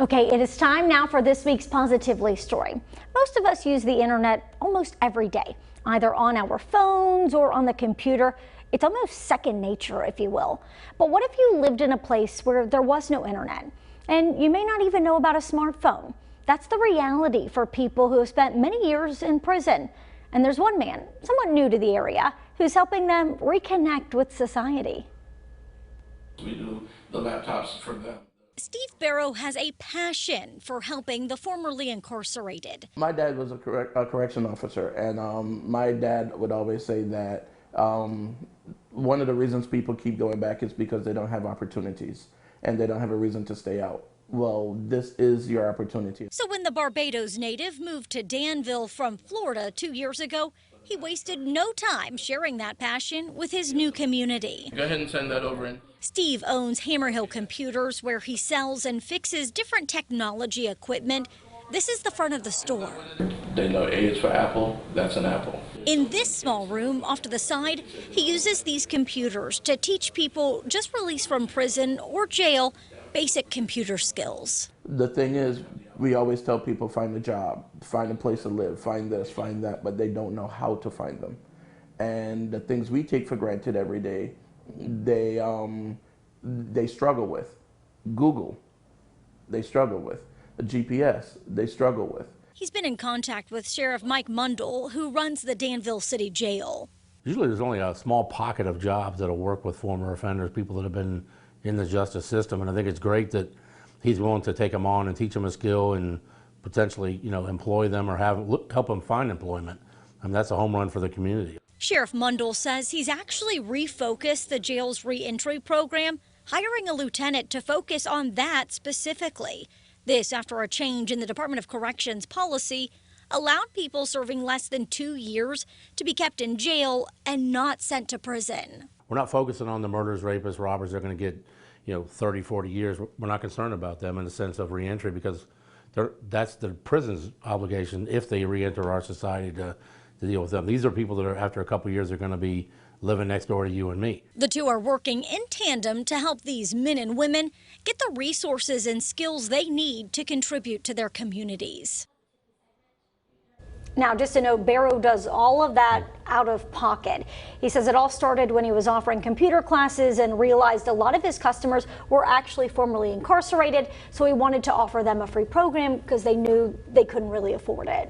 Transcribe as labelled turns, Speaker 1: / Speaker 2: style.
Speaker 1: Okay, it is time now for this week's Positively story. Most of us use the internet almost every day, either on our phones or on the computer. It's almost second nature, if you will. But what if you lived in a place where there was no internet and you may not even know about a smartphone? That's the reality for people who have spent many years in prison. And there's one man, somewhat new to the area, who's helping them reconnect with society.
Speaker 2: We do the laptops for them.
Speaker 1: Steve Barrow has a passion for helping the formerly incarcerated.
Speaker 2: My dad was a correction officer, and my dad would always say that one of the reasons people keep going back is because they don't have opportunities and they don't have a reason to stay out. Well, this is your opportunity.
Speaker 1: So when the Barbados native moved to Danville from Florida 2 years ago, he wasted no time sharing that passion with his new community.
Speaker 2: Go ahead and send that over in.
Speaker 1: Steve owns Hammerhill Computers, where he sells and fixes different technology equipment. This is the front of the store.
Speaker 2: They know A is for apple, that's an apple.
Speaker 1: In this small room off to the side, he uses these computers to teach people just released from prison or jail basic computer skills.
Speaker 2: The thing is, we always tell people find a job, find a place to live, find this, find that, but they don't know how to find them. And the things we take for granted every day, they struggle with. Google, they struggle with. GPS, they struggle with.
Speaker 1: He's been in contact with Sheriff Mike Mundell, who runs the Danville City Jail.
Speaker 3: Usually there's only a small pocket of jobs that'll work with former offenders, people that have been in the justice system, and I think it's great that he's willing to take them on and teach them a skill and potentially, employ them or help them find employment. That's a home run for the community.
Speaker 1: Sheriff Mundell says he's actually refocused the jail's reentry program, hiring a lieutenant to focus on that specifically. This after a change in the Department of Corrections policy allowed people serving less than 2 years to be kept in jail and not sent to prison.
Speaker 3: We're not focusing on the murderers, rapists, robbers. They're going to get 30, 40 years. We're not concerned about them in the sense of reentry because that's the prison's obligation if they reenter our society to deal with them. These are people that are, after a couple of years, are going to be living next door to you and me.
Speaker 1: The two are working in tandem to help these men and women get the resources and skills they need to contribute to their communities. Now, just to note, Barrow does all of that out of pocket. He says it all started when he was offering computer classes and realized a lot of his customers were actually formerly incarcerated, so he wanted to offer them a free program because they knew they couldn't really afford it.